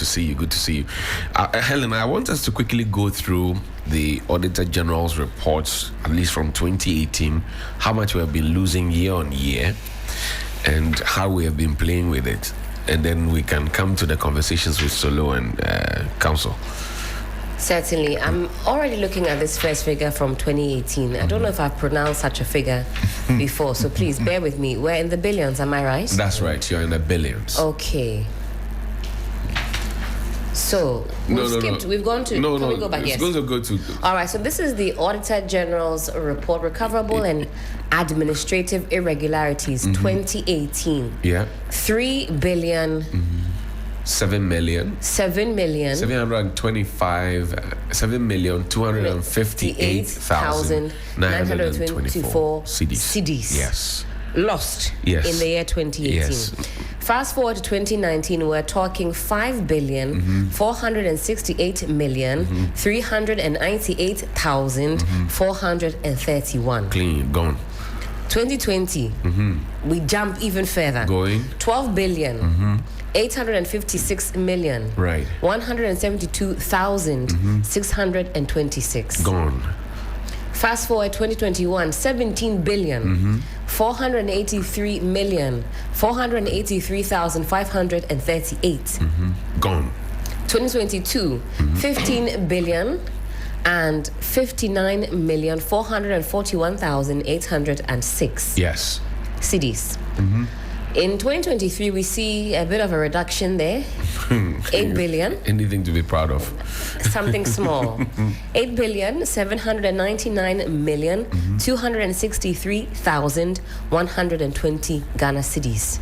to see you. Good to see you. Helen, I want us to quickly go through the Auditor General's reports, at least from 2018, how much we have been losing year on year and how we have been playing with it. And then we can come to the conversations with Solo and Council. Certainly. I'm already looking at this first figure from 2018. I don't know if I've pronounced such a figure before, so please bear with me. We're in the billions, am I right? That's right. You're in the billions. Okay. So, we've gone to... No, can we go back? It's yes. going to go to... All right, so this is the Auditor General's report, Recoverable and Administrative Irregularities, 2018. Yeah. 3 billion... 7 million. 7,258,924 CDs. Yes. Lost Yes. in the year 2018. Yes. Fast forward to 2019, we're talking 5,468,398,431. Clean, gone. 2020, we jump even further. Going. 12 billion. 856 million. Right. 172,626. Gone. Fast forward 2021, 17 billion. 483 million. 483,538. Gone. 2022, 15 billion and 59,441,806. Yes. CDs. In 2023, we see a bit of a reduction there. 8 billion. Anything to be proud of. Something small. 8,799,263,120 Ghana cedis.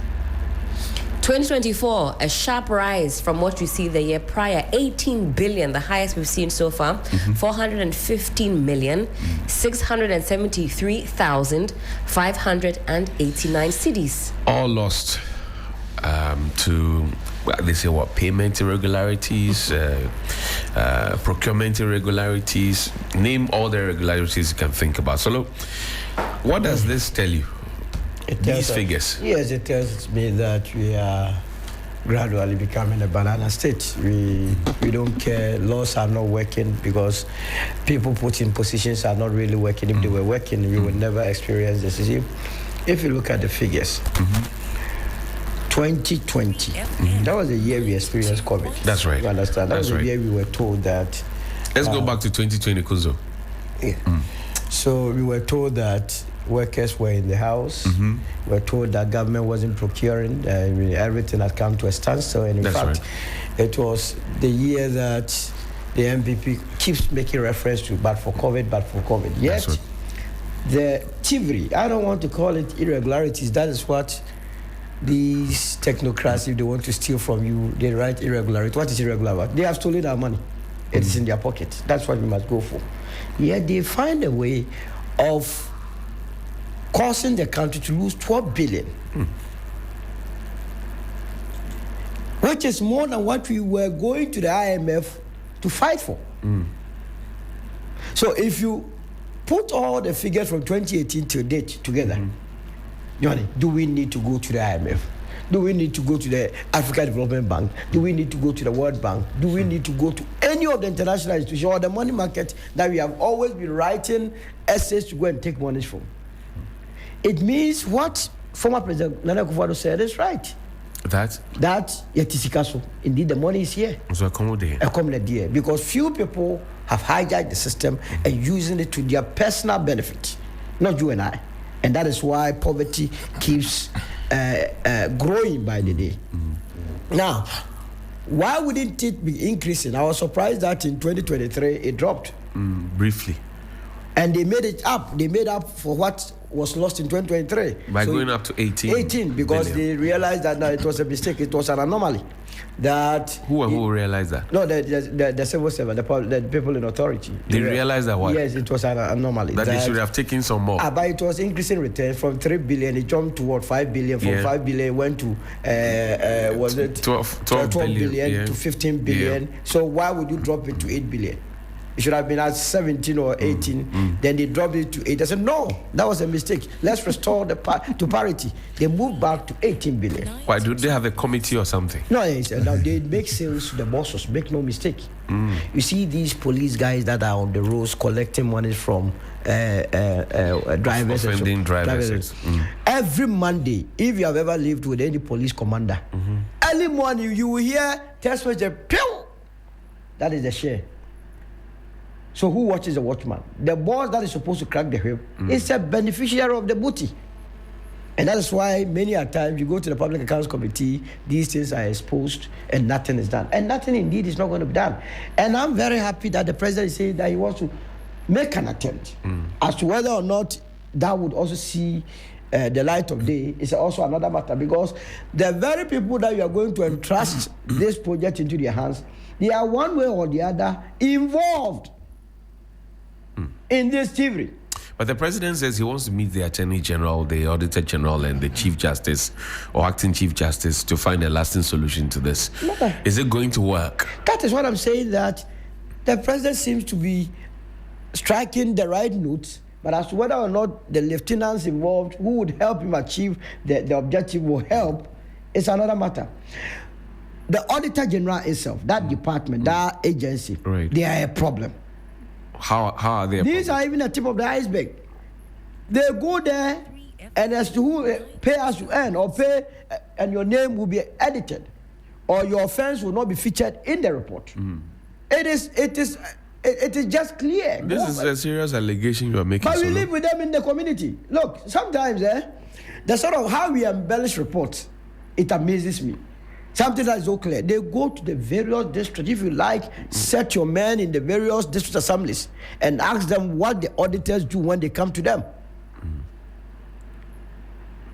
2024, a sharp rise from what you see the year prior. 18 billion, the highest we've seen so far. 415,673,589 cedis. All lost to, they say what, payment irregularities, procurement irregularities. Name all the irregularities you can think about. So look, what does this tell you? These figures. Yes, it tells me that we are gradually becoming a banana state. We don't care. Laws are not working because people put in positions are not really working. If they were working, we would never experience this. You see, if you look at the figures, 2020, that was the year we experienced COVID. That's right. You understand? That was the year we were told that. Let's go back to 2020, Kuzo. Yeah. So we were told that workers were in the house. We were told that government wasn't procuring. Everything had come to a standstill. And in fact, it was the year that the MPP keeps making reference to, but for COVID. Yet, the thievery, I don't want to call it irregularities. That is what these technocrats, if they want to steal from you, they write irregularity. What is irregular? They have stolen our money. It is in their pocket. That's what we must go for. Yet, they find a way of causing the country to lose 12 billion, which is more than what we were going to the IMF to fight for. So if you put all the figures from 2018 to date together, do we need to go to the IMF? Do we need to go to the African Development Bank? Do we need to go to the World Bank? Do we need to go to any of the international institutions or the money market that we have always been writing essays to go and take money from? It means what former President Nana Akufo-Addo said is right. That Yatisikaso, indeed the money is here. So accommodate here because few people have hijacked the system and using it to their personal benefit, not you and I. And that is why poverty keeps growing by the day. Now, why wouldn't it be increasing? I was surprised that in 2023 it dropped. Briefly. And they made it up. They made up for what was lost in 2023. By going up to 18. 18, because they realized that it was a mistake. It was an anomaly. Who realized that? No, the civil servant, the people in authority. They realized that what? Yes, it was an anomaly. That they should have taken some more. But it was increasing returns from 3 billion. It jumped toward 5 billion. From 5 billion, it went to, 12 billion to 15 billion. So why would you drop it to 8 billion? It should have been at 17 or 18. Then they dropped it to 8. I said, no, that was a mistake. Let's restore to parity. They moved back to 18 billion. Why, do they have a committee or something? No, now they make sales to the bosses. Make no mistake. You see these police guys that are on the roads collecting money from drivers. Offending drivers. Every Monday, if you have ever lived with any police commander, early morning you will hear text message, pew! That is the share. So who watches the watchman? The boss that is supposed to crack the whip is a beneficiary of the booty. And that is why many a times you go to the Public Accounts Committee, these things are exposed and nothing is done. And nothing indeed is not going to be done. And I'm very happy that the president is saying that he wants to make an attempt. As to whether or not that would also see the light of day is also another matter, because the very people that you are going to entrust this project into their hands, they are one way or the other involved in this thievery. But the president says he wants to meet the Attorney General, the Auditor General, and the Chief Justice or Acting Chief Justice to find a lasting solution to this. Is it going to work? That is what I'm saying, that the president seems to be striking the right notes, but as to whether or not the lieutenants involved who would help him achieve the objective will help is another matter. The Auditor General itself, that department, that agency, they are a problem. How are they? These are even the tip of the iceberg. They go there, and as to who pay as you earn, or pay, and your name will be edited, or your offense will not be featured in the report. It is just clear. This is a serious allegation you are making. But we live with them in the community. Look, sometimes the sort of how we embellish reports, it amazes me. Something that is so clear. They go to the various districts. If you like, set your men in the various district assemblies and ask them what the auditors do when they come to them.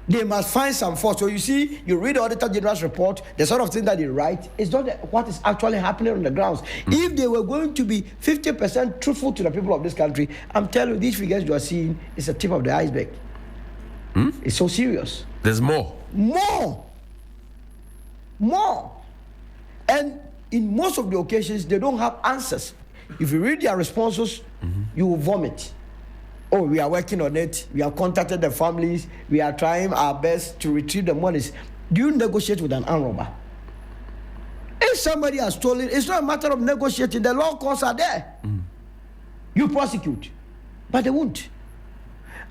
They must find some fault. So you see, you read the Auditor General's report, the sort of thing that they write is not what is actually happening on the grounds. If they were going to be 50% truthful to the people of this country, I'm telling you, these figures you are seeing is the tip of the iceberg. It's so serious. There's more. More. And in most of the occasions, they don't have answers. If you read their responses, you will vomit. Oh, we are working on it. We have contacted the families. We are trying our best to retrieve the monies. Do you negotiate with an armed robber? If somebody has stolen, it's not a matter of negotiating. The law courts are there. You prosecute. But they won't.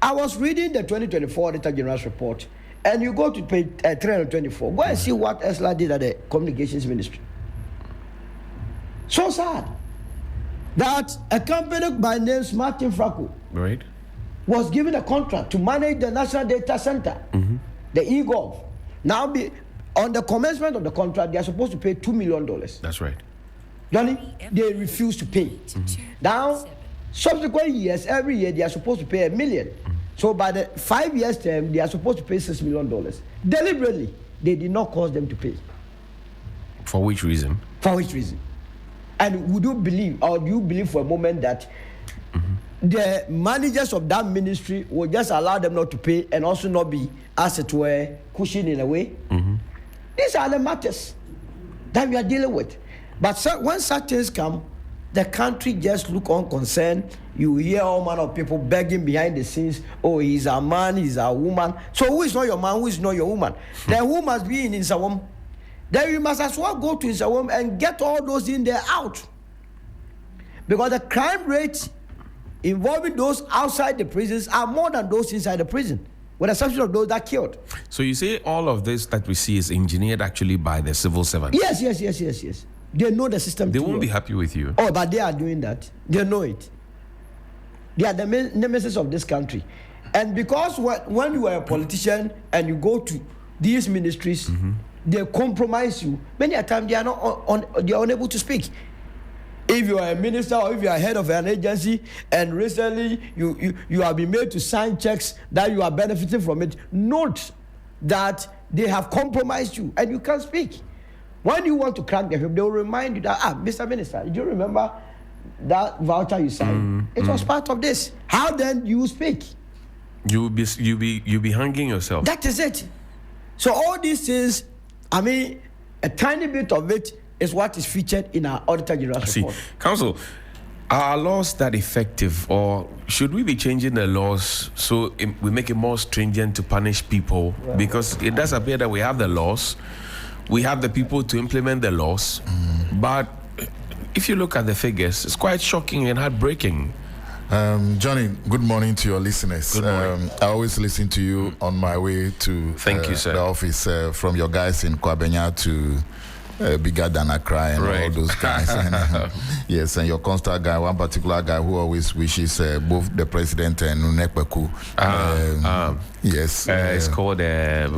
I was reading the 2024 Auditor General's report, and you go to page 324. Go and see what Esla did at the Communications Ministry. So sad that a company by name Martin Fracco was given a contract to manage the National Data Center, the eGov. Now, on the commencement of the contract, they are supposed to pay $2 million. That's right. Johnny, they refuse to pay. Now, subsequent years, every year, they are supposed to pay $1 million. So by the 5 years term, they are supposed to pay $6 million. Deliberately, they did not cause them to pay. For which reason? For which reason? And would you believe, or do you believe for a moment that the managers of that ministry will just allow them not to pay and also not be, as it were, cushioned in a way? These are the matters that we are dealing with. But when such things come, the country just look unconcerned. You hear all manner of people begging behind the scenes, oh, he's a man, he's a woman. So who is not your man, who is not your woman? Then who must be in Insawam? Then you must as well go to Insawam and get all those in there out. Because the crime rates involving those outside the prisons are more than those inside the prison, with the exception of those that killed. So you say all of this that we see is engineered actually by the civil servants? Yes. They know the system. They won't be happy with you. Oh, but they are doing that. They know it. They are the nemesis of this country. And because when you are a politician and you go to these ministries, they compromise you. Many a time they are they are unable to speak. If you are a minister or if you are head of an agency and recently you have been made to sign checks that you are benefiting from it, note that they have compromised you and you can't speak. When you want to crack the whip, they will remind you that, Mr. Minister, do you remember that voucher you signed? It was part of this. How then do you speak? You'll be hanging yourself. That is it. So all these things, I mean, a tiny bit of it is what is featured in our Auditor General's report. Counsel, Are laws that effective, or should we be changing the laws so we make it more stringent to punish people? Right. Because it does appear that we have the laws, we have the people to implement the laws, but if you look at the figures, it's quite shocking and heartbreaking. Johnny, good morning to your listeners. Good morning. I always listen to you on my way to Thank you, sir. the office, from your guys in Kwabenya to Bigger Than Accra and all those guys. Yes, and your constant guy, one particular guy who always wishes both the president and Nunekweku. Yes. It's called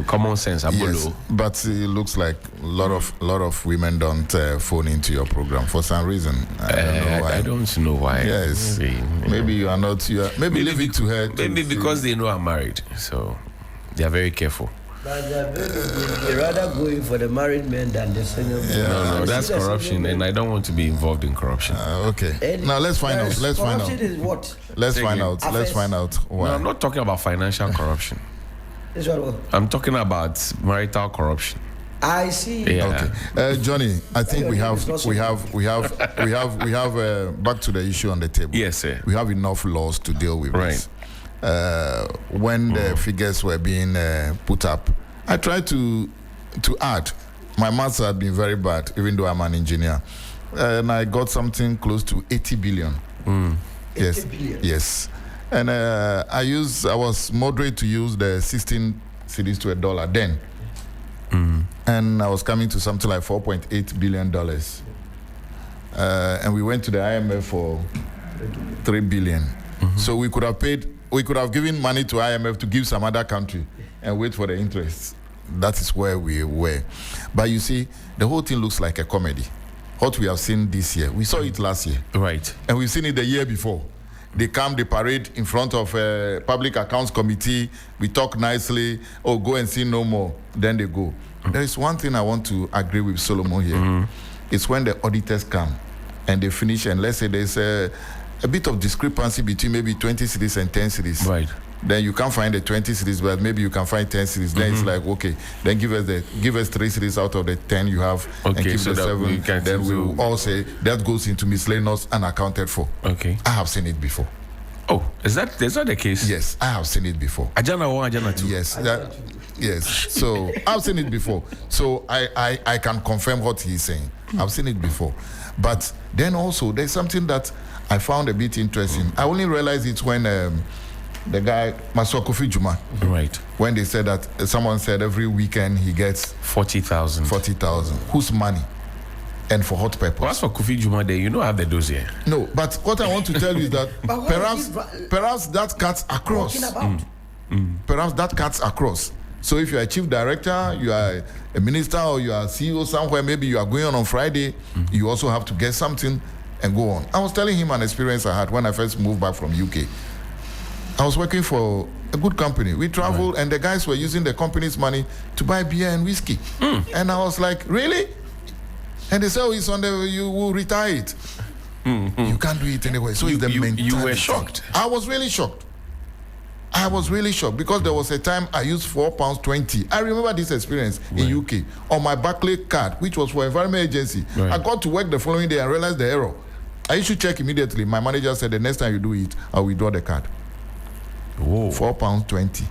common sense, Abolo. Yes, but it looks like a lot of women don't phone into your program for some reason. I don't know why. I don't know why. Yes. Maybe you are not. Maybe leave it to her. Maybe because they know I'm married, so they are very careful. But they're rather going for the married men than the single men. No, that's corruption, and I don't want to be involved in corruption. Okay. Now let's find out. Let's find out. Corruption is what? Let's find out. Let's find out why. No, I'm not talking about financial corruption. This one. I'm talking about marital corruption. I see. Yeah. Okay. Johnny, I think we have back to the issue on the table. Yes, sir. We have enough laws to deal with this. When the figures were being put up, I tried to add. My maths had been very bad, even though I'm an engineer, and I got something close to 80 billion. Yes, 80 billion. yes. And I was moderate to use the 16 cedis to $1 then, and I was coming to something like $4.8 billion. And we went to the IMF for $3 billion. So we could have given money to IMF to give some other country and wait for the interest. That is where we were. But you see, the whole thing looks like a comedy. What we have seen this year, we saw it last year. Right. And we've seen it the year before. They come, they parade in front of a public accounts committee. We talk nicely. Oh, go and see no more. Then they go. There is one thing I want to agree with Solomon here. It's when the auditors come and they finish, and let's say there's a bit of discrepancy between maybe 20 cities and 10 cities. Right. Then you can't find the 20 cities, but maybe you can find 10 cities. Then it's like, okay, then give us 3 cities out of the 10 you have, and keep so the 7. Then we will all say that goes into miscellaneous unaccounted for. Okay. I have seen it before. Oh, is that the case? Yes, I have seen it before. Ajana 1, Ajana 2. Yes, yes. So I've seen it before. So I can confirm what he's saying. I've seen it before. But then also there's something that I found a bit interesting. I only realized it when the guy Kofi Juma. Right. When they said that someone said every weekend he gets 40,000. 40,000. Whose money? And for what purpose? Well, as for Kofi Juma Day, you know I have the dossier. No, but what I want to tell you is that perhaps that cuts across. Perhaps that cuts across. So if you are a chief director, you are a minister, or you are a CEO somewhere, maybe you are going on Friday, you also have to get something and go on. I was telling him an experience I had when I first moved back from UK. I was working for a good company. We traveled, and the guys were using the company's money to buy beer and whiskey. And I was like, really? And they said, oh, it's on you will retire it. You can't do it anyway. So it's the mentality. You were shocked. I was really shocked. I was really shocked because there was a time I used £4.20. I remember this experience in UK on my Barclays card, which was for Environment Agency. I got to work the following day and realized the error. I should check immediately. My manager said the next time you do it, I'll withdraw the card. Whoa. £4.20.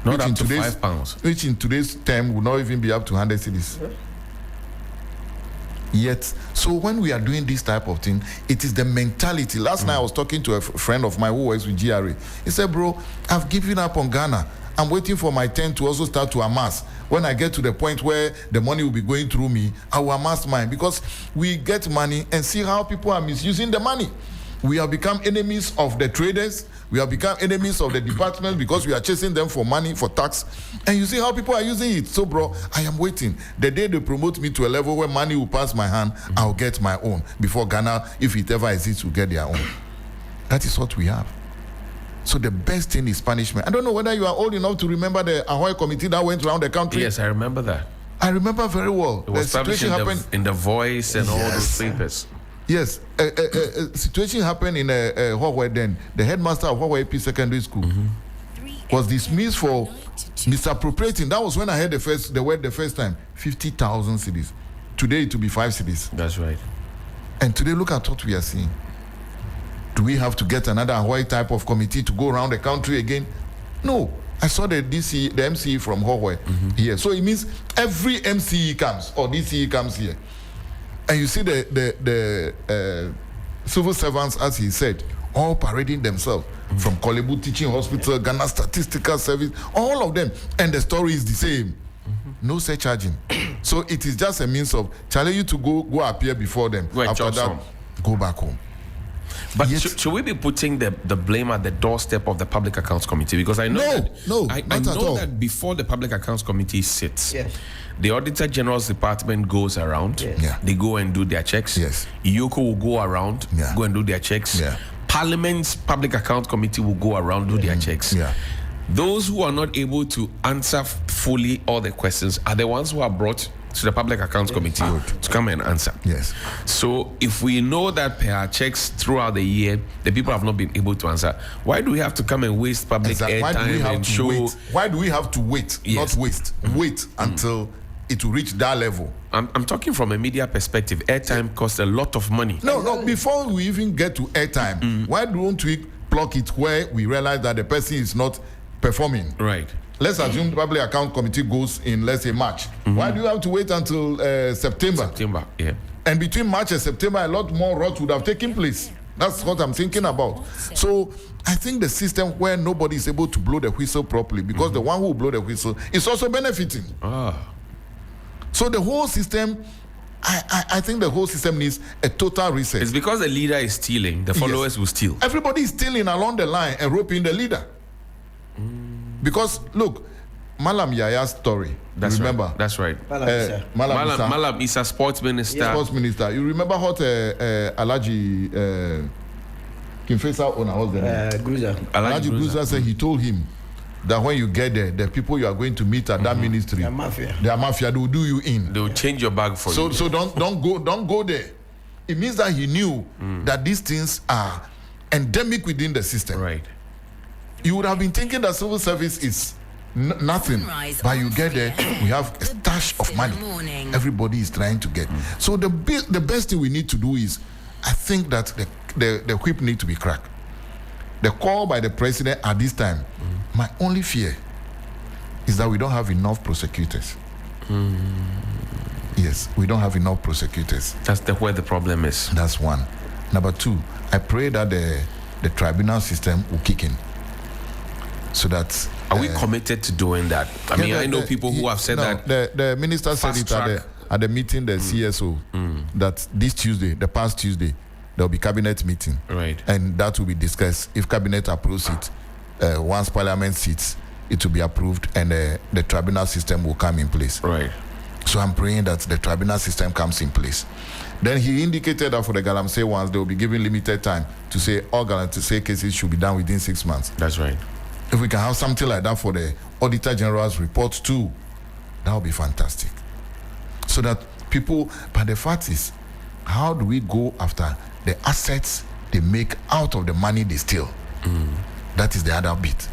Not up to £5. Which in today's term would not even be up to 100 cedis. Yet, so when we are doing this type of thing, it is the mentality. Last night I was talking to a friend of mine who works with GRA. He said, bro, I've given up on Ghana. I'm waiting for my turn to also start to amass. When I get to the point where the money will be going through me, I will amass mine. Because we get money and see how people are misusing the money. We have become enemies of the traders. We have become enemies of the department because we are chasing them for money, for tax. And you see how people are using it. So, bro, I am waiting. The day they promote me to a level where money will pass my hand, I'll get my own. Before Ghana, if it ever exists, will get their own. That is what we have. So the best thing is punishment. I don't know whether you are old enough to remember the Ahoy committee that went around the country. Yes, I remember that. I remember very well. It was published in the Voice and all those papers. Yes, a situation happened in Huawei then. The headmaster of Huawei P Secondary School was dismissed for misappropriating. That was when I heard the word the first time. 50,000 cedis. Today it will be 5 cedis. That's right. And today look at what we are seeing. Do we have to get another Hawaii type of committee to go around the country again? No. I saw the MCE from Hawaii here. So it means every MCE comes or DCE comes here. And you see the civil servants, as he said, all parading themselves from Kolebu Teaching Hospital, Ghana Statistical Service, all of them. And the story is the same. No surcharging. So it is just a means of telling you to go appear before them. After that, go back home. But should we be putting the blame at the doorstep of the Public Accounts Committee? Because I know I know that before the Public Accounts Committee sits, the Auditor General's Department goes around. They go and do their checks. IOCO will go around, go and do their checks. Parliament's Public Accounts Committee will go around, do their checks. Those who are not able to answer fully all the questions are the ones who are brought to the Public Accounts Committee to come and answer. So if we know that per our checks throughout the year, the people have not been able to answer, why do we have to come and waste public airtime and show? Why do we have to wait? Not waste. Wait until it will reach that level. I'm talking from a media perspective. Airtime costs a lot of money. No. Before we even get to airtime, why don't we plug it where we realize that the person is not performing? Right. Let's assume the Public Account Committee goes in, let's say, March. Why do you have to wait until September? And between March and September, a lot more rot would have taken place. That's what I'm thinking about. So I think the system where nobody is able to blow the whistle properly, because the one who blow the whistle is also benefiting. So the whole system, I think the whole system needs a total reset. It's because the leader is stealing, the followers will steal. Everybody is stealing along the line and roping the leader. Because look, Malam Yaya's story. Remember? Right. That's right. Malam Isa, sports minister. Sports minister. You remember what Alaji Kimfesa owner was there? Alaji Gruza said he told him that when you get there, the people you are going to meet at that ministry, they are mafia. They will do you in. They will change your bag for you. So don't go there. It means that he knew that these things are endemic within the system. Right. You would have been thinking that civil service is nothing, but you get there, we have a stash of money. Everybody is trying to get. So the best thing we need to do is, I think that the whip need to be cracked. The call by the president at this time, my only fear is that we don't have enough prosecutors. Yes, we don't have enough prosecutors. That's where the problem is. That's one. Number two, I pray that the tribunal system will kick in. So that are we committed to doing that? I mean, I know people who have said that. The minister said it at the meeting, the CSO, that the past Tuesday, there will be cabinet meeting, right? And that will be discussed. If cabinet approves it, once parliament sits, it will be approved, and the tribunal system will come in place, right? So I'm praying that the tribunal system comes in place. Then he indicated that for the Galamsey ones, they will be given limited time to say all Galamsey cases should be done within 6 months. That's right. If we can have something like that for the Auditor General's report too, that would be fantastic. So that people, but the fact is, how do we go after the assets they make out of the money they steal? That is the other bit.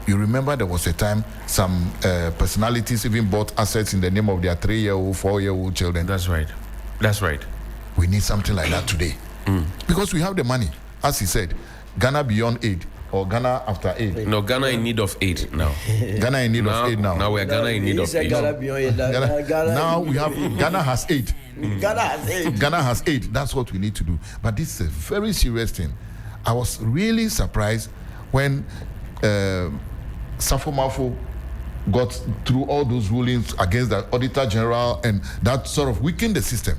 You remember there was a time some personalities even bought assets in the name of their 3-year-old, 4-year-old children. That's right. That's right. We need something like that today. Because we have the money. As he said, Ghana beyond aid. Or Ghana after aid? No, Ghana in need of aid now. Ghana in need of aid now. Now we are Ghana in need of aid. Now we have Ghana has aid. Ghana has aid. That's what we need to do. But this is a very serious thing. I was really surprised when Safo Mafo got through all those rulings against the Auditor General, and that sort of weakened the system.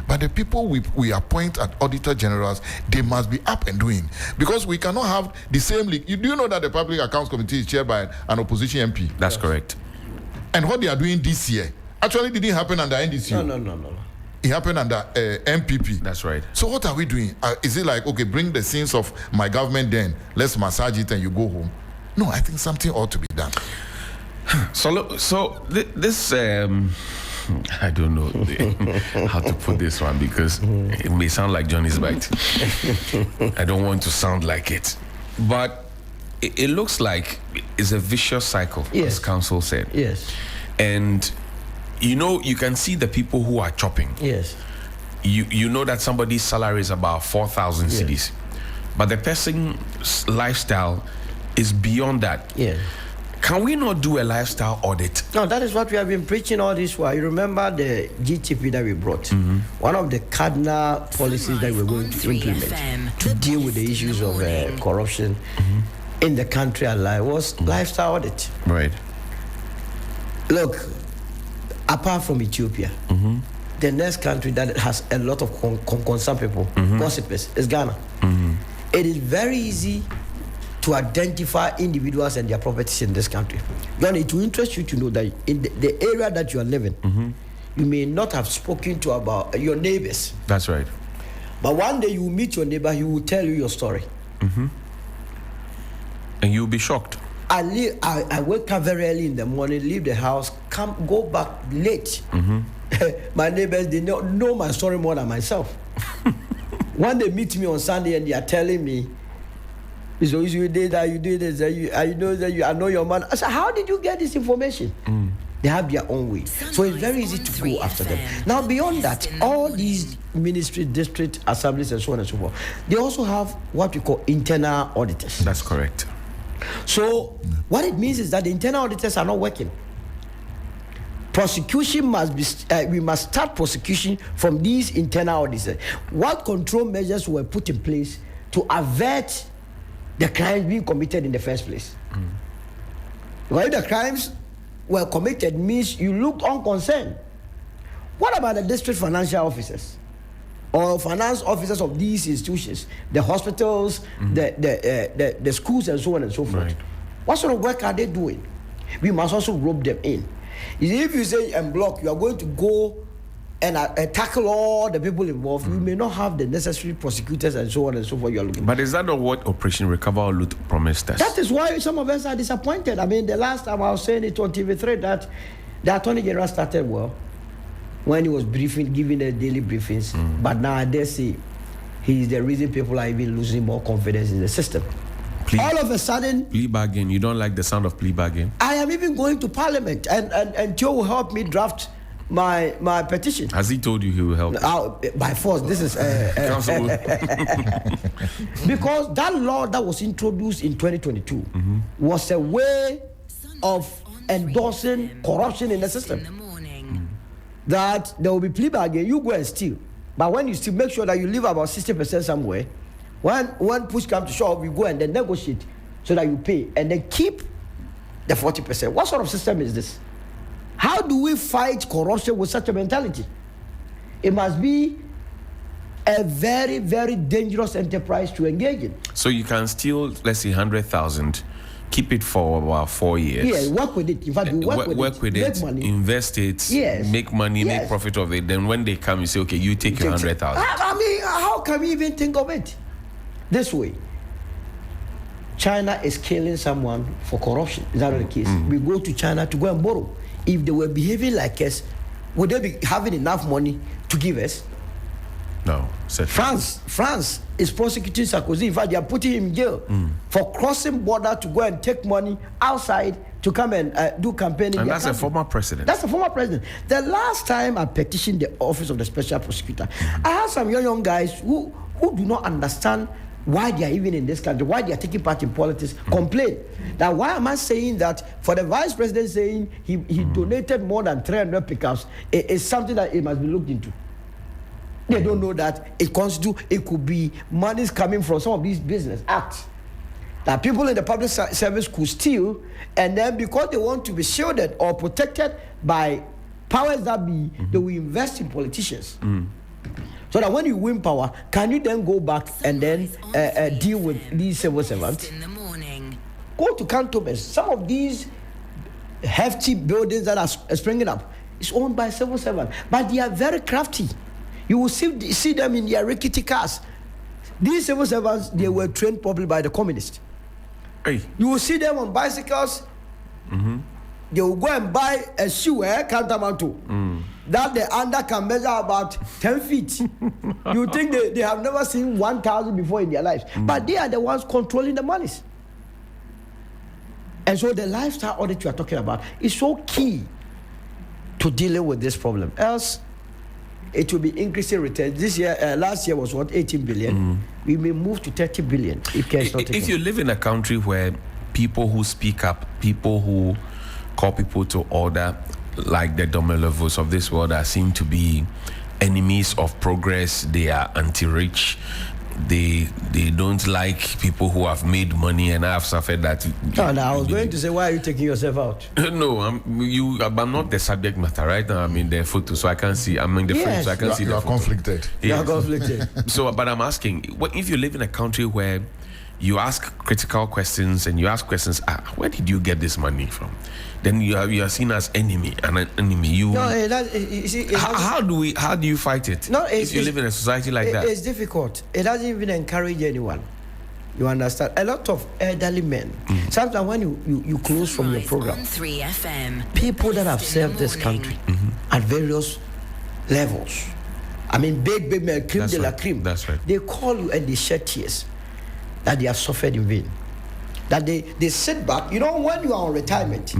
But the people we appoint at Auditor Generals, they must be up and doing. Because we cannot have the same league. Do you know that the Public Accounts Committee is chaired by an opposition MP? That's correct. And what they are doing this year actually didn't happen under NDCU. No. It happened under MPP. That's right. So what are we doing? Is it like, okay, bring the sins of my government then, let's massage it and you go home? No, I think something ought to be done. So this... I don't know how to put this one because it may sound like Johnny's bite. I don't want to sound like it. But it looks like it's a vicious cycle, as counsel said. Yes. And, you can see the people who are chopping. Yes. You know that somebody's salary is about 4,000 cedis. but the person's lifestyle is beyond that. Yeah. Can we not do a lifestyle audit? No, that is what we have been preaching all this while. You remember the GTP that we brought? One of the cardinal policies that we're going to implement to deal with the issues of corruption in the country at large was lifestyle audit. Right. Look, apart from Ethiopia, the next country that has a lot of concerned people, gossipers, is Ghana. It is very easy to identify individuals and their properties in this country. John, it will interest you to know that in the area that you are living, you may not have spoken to about your neighbors. That's right. But one day you will meet your neighbor, he will tell you your story. And you'll be shocked. I wake up very early in the morning, leave the house, go back late. My neighbors, they know my story more than myself. When they meet me on Sunday and they are telling me, so you did that, you did this, I know your man. I said, how did you get this information? They have their own way. So it's very easy to go after them. Now, beyond that, all these ministry, district assemblies, and so on and so forth, they also have what we call internal auditors. That's correct. So what it means is that the internal auditors are not working. Prosecution must be, we must start prosecution from these internal auditors. What control measures were put in place to avert the crimes being committed in the first place? Because if the crimes were committed means you looked unconcerned. What about the district financial officers or finance officers of these institutions, the hospitals, the schools, and so on and so forth? Right. What sort of work are they doing? We must also rope them in. If you say and block, you are going to go and tackle all the people involved. You may not have the necessary prosecutors and so on and so forth you are looking. But is that not what Operation Recover or Loot promised us? That is why some of us are disappointed. I mean, the last time I was saying it on TV3 that the Attorney General started well when he was briefing, giving the daily briefings. But now I dare say he is the reason people are even losing more confidence in the system. All of a sudden, plea bargain. You don't like the sound of plea bargain? I am even going to Parliament, and Joe will help me draft my petition. Has he told you he will help? By force. This is because that law that was introduced in 2022 was a way of endorsing corruption in the system. That there will be plea bargain, you go and steal, but when you steal, make sure that you leave about 60% somewhere. When push comes to shove, you go and then negotiate so that you pay and then keep the 40%. What sort of system is this? How do we fight corruption with such a mentality? It must be a very, very dangerous enterprise to engage in. So you can steal, let's say, 100,000, keep it for about 4 years. Yeah, work with it. In fact, you work with it, make money, invest it, make money, make profit of it. Then when they come, you say, okay, you take your 100,000. I mean, how can we even think of it this way? China is killing someone for corruption. Is that not the case? We go to China to go and borrow. If they were behaving like us, would they be having enough money to give us? No. France is prosecuting Sarkozy. In fact, they are putting him in jail for crossing border to go and take money outside to come and do campaigning. And that's a former president. That's a former president. The last time I petitioned the office of the special prosecutor, I had some young guys who do not understand why they are even in this country, why they are taking part in politics, complain. Now, why am I saying that for the vice president saying he donated more than 300 pickups is something that it must be looked into? They don't know that it could be monies coming from some of these business acts that people in the public service could steal, and then because they want to be shielded or protected by powers that be, they will invest in politicians. So that when you win power, can you then go back and then deal with these civil servants? Go to cantonments. Some of these hefty buildings that are springing up is owned by civil servants, but they are very crafty. You will see them in their rickety cars. These civil servants, they were trained properly by the communists. Hey. You will see them on bicycles. They will go and buy a shoe, Kantamanto, that the under can measure about 10 feet. You think they have never seen 1,000 before in their lives. But they are the ones controlling the monies. And so the lifestyle audit you are talking about is so key to dealing with this problem. Else, it will be increasing returns. This year, last year was what, 18 billion. We may move to 30 billion if care is not taken. If you live in a country where people who speak up, people who call people to order, like the Domelevos of this world, are seen to be enemies of progress. They are anti-rich. They don't like people who have made money, and I have suffered that. I was going to say, why are you taking yourself out? No, I'm not the subject matter right now. I'm in the photo, so I can't see. I'm in the frame, so I can't see. You are conflicted. You are conflicted. So, but I'm asking, what if you live in a country where you ask critical questions and you ask questions? Where did you get this money from? Then you are seen as an enemy. How do you fight it? No, if you live in a society like that, it's difficult. It doesn't even encourage anyone. You understand? A lot of elderly men. Sometimes when you close from your program, 3 FM, people that have served this country at various levels. I mean, big men, creme de la creme. That's right. They call you and they shed tears that they have suffered in vain. That they sit back. You know, when you are on retirement,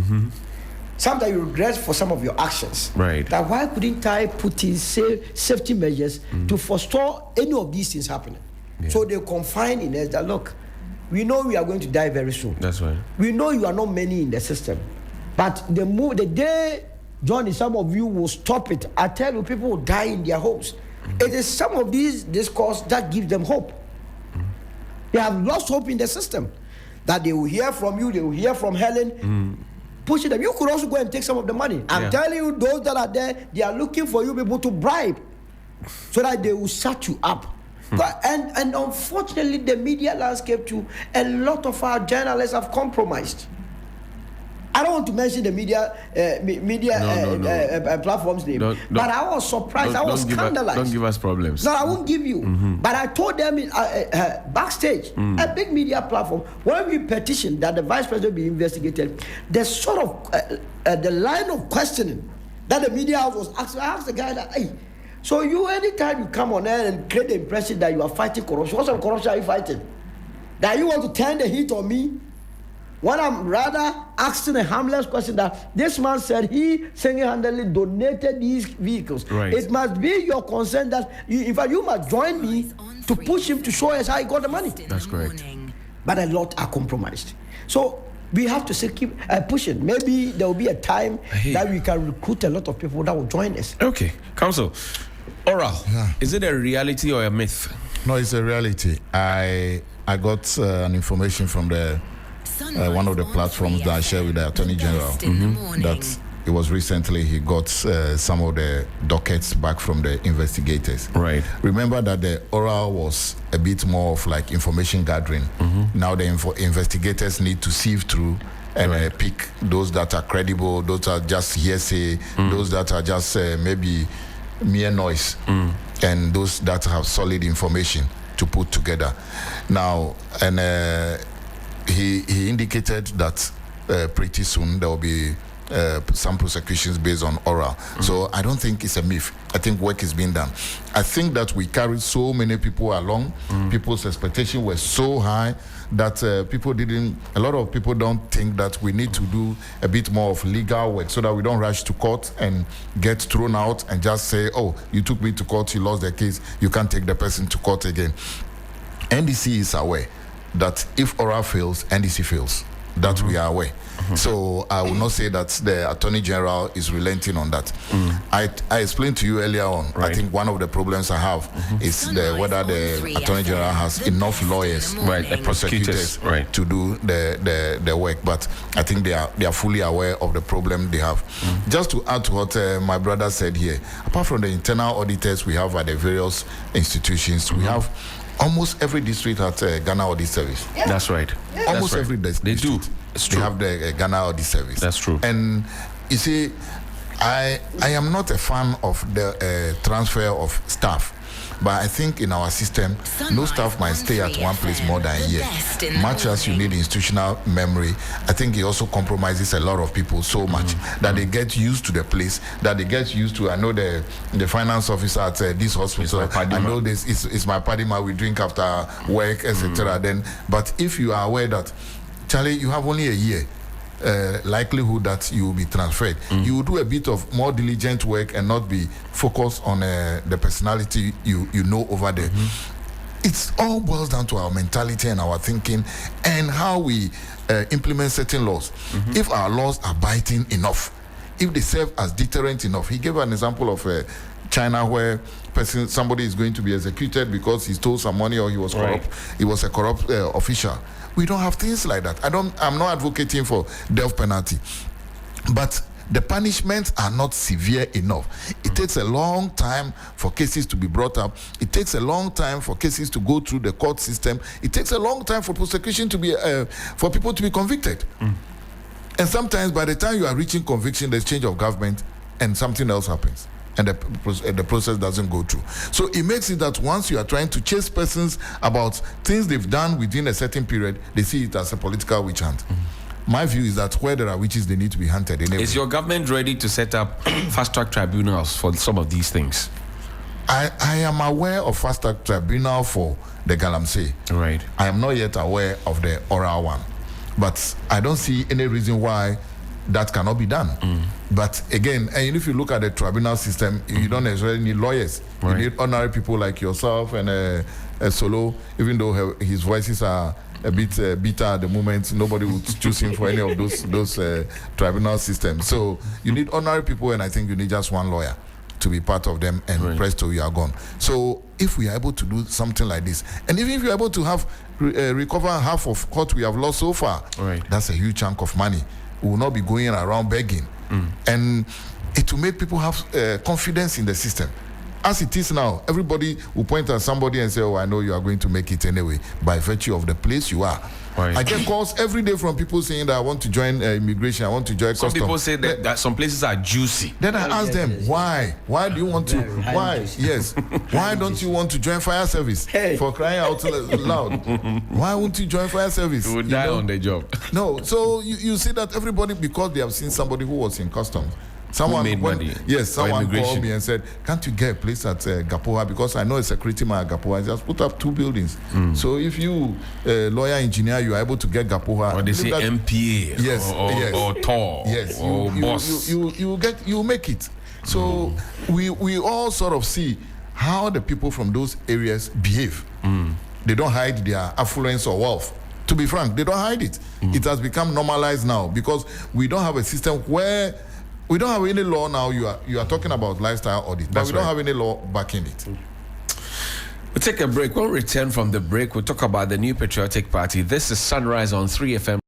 sometimes you regret for some of your actions. Right. That why couldn't I put in safety measures to forestall any of these things happening? Yeah. So they confine in us that, look, we know we are going to die very soon. That's right. We know you are not many in the system. But the day, Johnny, some of you will stop it. I tell you, people will die in their homes. It is some of these discourse that gives them hope. They have lost hope in the system. That they will hear from you, they will hear from Helen, pushing them. You could also go and take some of the money. I'm telling you, those that are there, they are looking for you people to bribe so that they will shut you up. And unfortunately, the media landscape too, a lot of our journalists have compromised. I don't want to mention the media platforms name, but I was surprised. I was scandalized. Don't give us problems. No, I won't give you. But I told them backstage, a big media platform, when we petitioned that the vice president be investigated, the sort of the line of questioning that the media house was asking, I asked the guy that, hey, so you, anytime you come on air and create the impression that you are fighting corruption, what sort of corruption are you fighting? That you want to turn the heat on me? When I'm rather asking a harmless question that this man said he single-handedly donated these vehicles. Right. It must be your concern that, in fact, you must join me to push him to show us how he got the money. That's correct. But a lot are compromised. So we have to keep pushing. Maybe there will be a time that we can recruit a lot of people that will join us. Okay. Counsel, oral, is it a reality or a myth? No, it's a reality. I got an information from the one of the platforms that I share with the Attorney General that it was recently he got some of the dockets back from the investigators. Right. Remember that the oral was a bit more of like information gathering. Now the investigators need to sieve through and pick those that are credible, those that are just hearsay, those that are just maybe mere noise, and those that have solid information to put together. Now, and he indicated that pretty soon there will be some prosecutions based on oral. So I don't think it's a myth. I think work is being done. I think that we carried so many people along. People's expectations were so high that a lot of people don't think that we need to do a bit more of legal work so that we don't rush to court and get thrown out and just say, oh, you took me to court, you lost the case, you can't take the person to court again. NDC is aware that if oral fails, NDC fails. That we are aware. So I will not say that the Attorney General is relenting on that. I explained to you earlier on, I think one of the problems I have is whether the Attorney General has enough lawyers, prosecutors to do the work. But I think they are fully aware of the problem they have. Just to add to what my brother said here, apart from the internal auditors we have at the various institutions, we have almost every district has a Ghana Audit Service. That's right. Almost every district. They do. It's true. They have the Ghana Audit Service. That's true. And you see, I am not a fan of the transfer of staff. But I think in our system, no staff might stay at one place more than a year. Much as you need institutional memory, I think it also compromises a lot of people so much that they get used to the place, that they get used to. I know the finance officer at this hospital. I know this is my padima. We drink after work, etc. Then, but if you are aware that, Charlie, you have only a year likelihood that you will be transferred. You will do a bit of more diligent work and not be focused on the personality you know over there. It all boils down to our mentality and our thinking and how we implement certain laws. If our laws are biting enough, if they serve as deterrent enough. He gave an example of China where somebody is going to be executed because he stole some money or he was corrupt. He was a corrupt official. We don't have things like that. I'm not advocating for death penalty, but the punishments are not severe enough. It takes a long time for cases to be brought up. It takes a long time for cases to go through the court system. It takes a long time for prosecution to be for people to be convicted. And sometimes by the time you are reaching conviction, there's change of government and something else happens. And the process doesn't go through. So it makes it that once you are trying to chase persons about things they've done within a certain period, they see it as a political witch hunt. My view is that where there are witches, they need to be hunted. Anyway. Is your government ready to set up fast-track tribunals for some of these things? I am aware of fast-track tribunal for the Galamsey. Right. I am not yet aware of the oral one. But I don't see any reason why that cannot be done. But again, and if you look at the tribunal system, you don't necessarily need lawyers. You need ordinary people like yourself and a Solo, even though his voices are a bit bitter at the moment, nobody would choose him for any of those tribunal systems. So you need ordinary people, and I think you need just one lawyer to be part of them, and presto, you are gone. So if we are able to do something like this, and even if you are able to have recover half of what we have lost so far, that's a huge chunk of money. We will not be going around begging. And it will make people have confidence in the system. As it is now, everybody will point at somebody and say, oh, I know you are going to make it anyway, by virtue of the place you are. I get calls every day from people saying that I want to join immigration, I want to join customs. Some people say that some places are juicy. Then I ask them, why? Why do you want to? Why? Yes. Why don't you want to join fire service? For crying out loud. Why won't you join fire service? You would die on the job. No. So you see that everybody, because they have seen somebody who was in customs. Someone made money. Yes, someone called me and said, can't you get a place at Gapoha? Because I know a security man at Gapoha. I just put up 2 buildings. So if you, lawyer, engineer, you are able to get Gapoha. Or they say MPA. Yes. Or TOR. Yes. Or boss. You make it. So we all sort of see how the people from those areas behave. They don't hide their affluence or wealth. To be frank, they don't hide it. It has become normalized now because we don't have a system where we don't have any law now. You are talking about lifestyle audit, but we don't have any law backing it. We'll take a break. When we return from the break, we'll talk about the new patriotic party. This is Sunrise on 3FM.